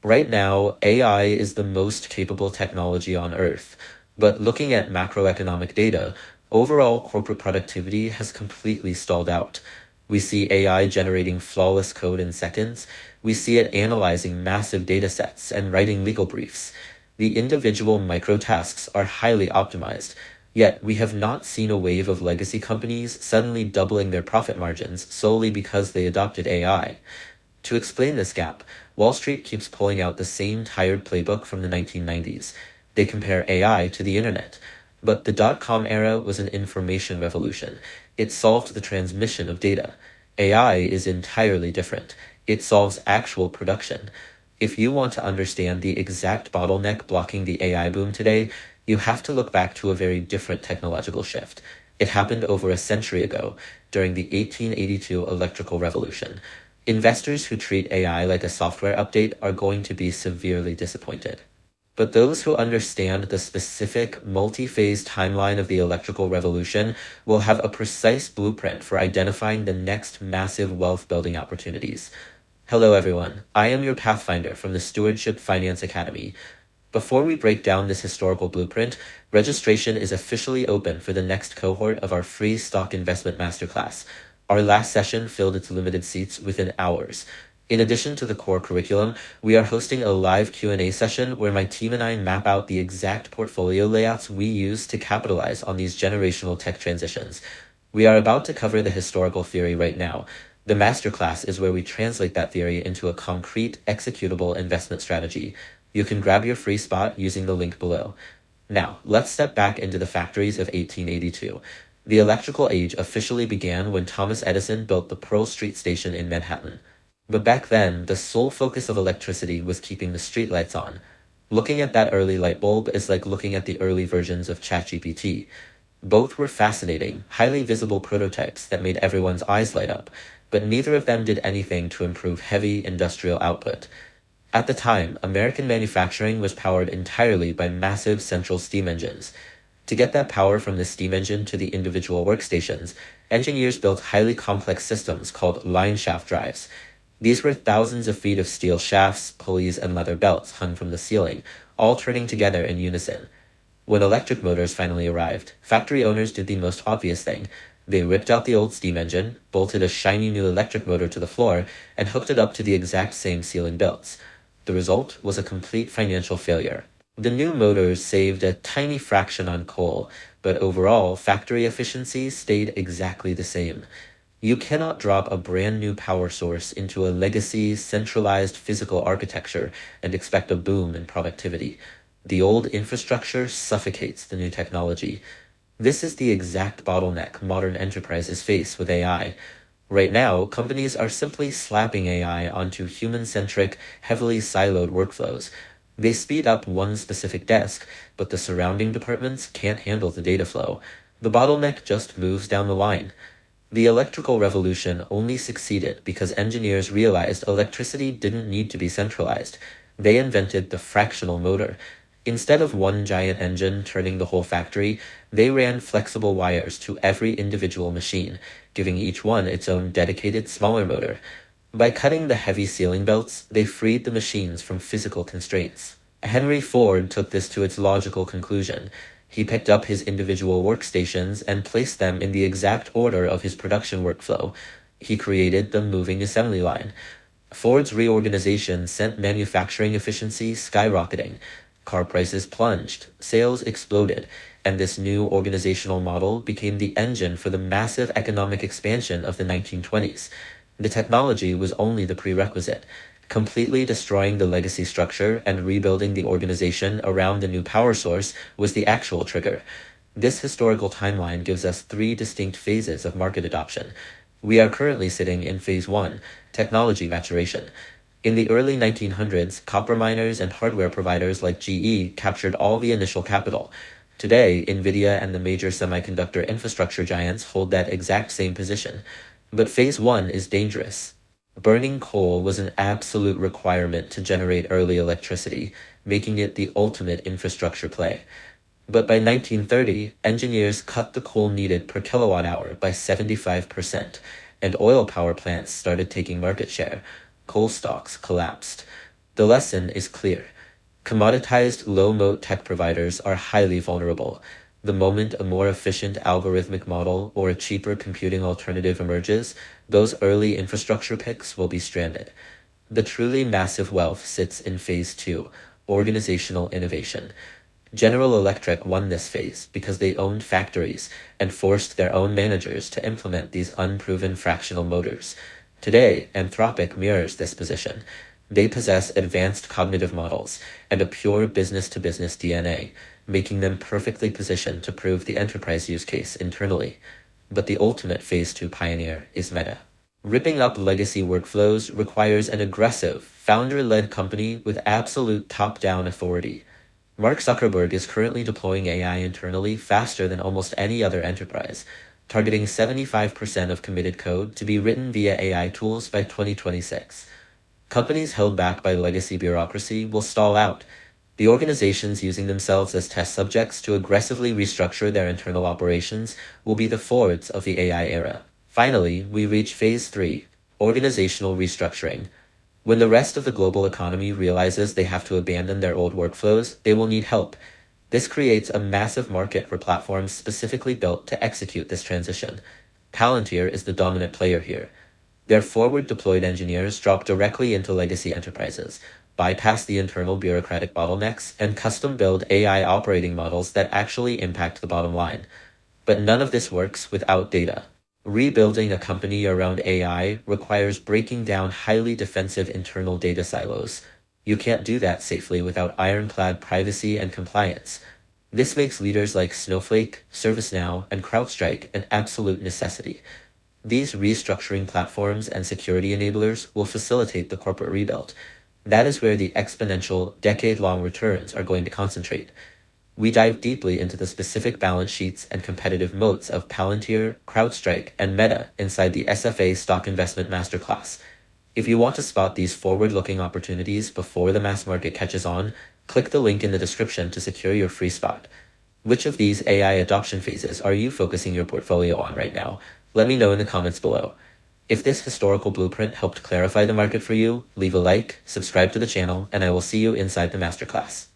Right now, AI is the most capable technology on Earth, but looking at macroeconomic data, overall corporate productivity has completely stalled out. We see AI generating flawless code in seconds. We see it analyzing massive data sets and writing legal briefs. The individual micro tasks are highly optimized, yet we have not seen a wave of legacy companies suddenly doubling their profit margins solely because they adopted AI. To explain this gap, Wall Street keeps pulling out the same tired playbook from the 1990s. They compare AI to the internet. But the dot-com era was an information revolution. It solved the transmission of data. AI is entirely different. It solves actual production. If you want to understand the exact bottleneck blocking the AI boom today, you have to look back to a very different technological shift. It happened over a century ago, during the 1882 electrical revolution. Investors who treat AI like a software update are going to be severely disappointed. But those who understand the specific multi-phase timeline of the electrical revolution will have a precise blueprint for identifying the next massive wealth-building opportunities. Hello everyone, I am your Pathfinder from the Stewardship Finance Academy. Before we break down this historical blueprint, registration is officially open for the next cohort of our free stock investment masterclass. Our last session filled its limited seats within hours. In addition to the core curriculum, we are hosting a live Q&A session where my team and I map out the exact portfolio layouts we use to capitalize on these generational tech transitions. We are about to cover the historical theory right now. The masterclass is where we translate that theory into a concrete, executable investment strategy. You can grab your free spot using the link below. Now, let's step back into the factories of 1882. The electrical age officially began when Thomas Edison built the Pearl Street Station in Manhattan. But back then, the sole focus of electricity was keeping the streetlights on. Looking at that early light bulb is like looking at the early versions of ChatGPT. Both were fascinating, highly visible prototypes that made everyone's eyes light up, but neither of them did anything to improve heavy industrial output. At the time, American manufacturing was powered entirely by massive central steam engines. To get that power from the steam engine to the individual workstations, engineers built highly complex systems called line shaft drives. These were thousands of feet of steel shafts, pulleys, and leather belts hung from the ceiling, all turning together in unison. When electric motors finally arrived, factory owners did the most obvious thing. They ripped out the old steam engine, bolted a shiny new electric motor to the floor, and hooked it up to the exact same ceiling belts. The result was a complete financial failure. The new motors saved a tiny fraction on coal, but overall, factory efficiency stayed exactly the same. You cannot drop a brand new power source into a legacy, centralized physical architecture and expect a boom in productivity. The old infrastructure suffocates the new technology. This is the exact bottleneck modern enterprises face with AI. Right now, companies are simply slapping AI onto human-centric, heavily siloed workflows. They speed up one specific desk, but the surrounding departments can't handle the data flow. The bottleneck just moves down the line. The electrical revolution only succeeded because engineers realized electricity didn't need to be centralized. They invented the fractional motor. Instead of one giant engine turning the whole factory, they ran flexible wires to every individual machine, giving each one its own dedicated smaller motor. By cutting the heavy ceiling belts, they freed the machines from physical constraints. Henry Ford took this to its logical conclusion. He picked up his individual workstations and placed them in the exact order of his production workflow. He created the moving assembly line. Ford's reorganization sent manufacturing efficiency skyrocketing. Car prices plunged, sales exploded, and this new organizational model became the engine for the massive economic expansion of the 1920s. The technology was only the prerequisite. Completely destroying the legacy structure and rebuilding the organization around the new power source was the actual trigger. This historical timeline gives us three distinct phases of market adoption. We are currently sitting in phase 1, technology maturation. In the early 1900s, copper miners and hardware providers like GE captured all the initial capital. Today, NVIDIA and the major semiconductor infrastructure giants hold that exact same position. But phase 1 is dangerous. Burning coal was an absolute requirement to generate early electricity, making it the ultimate infrastructure play. But by 1930, engineers cut the coal needed per kilowatt hour by 75%, and oil power plants started taking market share. Coal stocks collapsed. The lesson is clear. Commoditized low-moat tech providers are highly vulnerable. The moment a more efficient algorithmic model or a cheaper computing alternative emerges, those early infrastructure picks will be stranded. The truly massive wealth sits in phase two, organizational innovation. General Electric won this phase because they owned factories and forced their own managers to implement these unproven fractional motors. Today, Anthropic mirrors this position. They possess advanced cognitive models and a pure business-to-business DNA, making them perfectly positioned to prove the enterprise use case internally. But the ultimate phase two pioneer is Meta. Ripping up legacy workflows requires an aggressive, founder-led company with absolute top-down authority. Mark Zuckerberg is currently deploying AI internally faster than almost any other enterprise, targeting 75% of committed code to be written via AI tools by 2026. Companies held back by legacy bureaucracy will stall out. The organizations using themselves as test subjects to aggressively restructure their internal operations will be the Fords of the AI era. Finally, we reach phase three, organizational restructuring. When the rest of the global economy realizes they have to abandon their old workflows, they will need help. This creates a massive market for platforms specifically built to execute this transition. Palantir is the dominant player here. Their forward-deployed engineers drop directly into legacy enterprises, bypass the internal bureaucratic bottlenecks, and custom-build AI operating models that actually impact the bottom line. But none of this works without data. Rebuilding a company around AI requires breaking down highly defensive internal data silos. You can't do that safely without ironclad privacy and compliance. This makes leaders like Snowflake, ServiceNow, and CrowdStrike an absolute necessity. These restructuring platforms and security enablers will facilitate the corporate rebuild. That is where the exponential, decade-long returns are going to concentrate. We dive deeply into the specific balance sheets and competitive moats of Palantir, CrowdStrike, and Meta inside the SFA Stock Investment Masterclass. If you want to spot these forward-looking opportunities before the mass market catches on, click the link in the description to secure your free spot. Which of these AI adoption phases are you focusing your portfolio on right now? Let me know in the comments below. If this historical blueprint helped clarify the market for you, leave a like, subscribe to the channel, and I will see you inside the masterclass.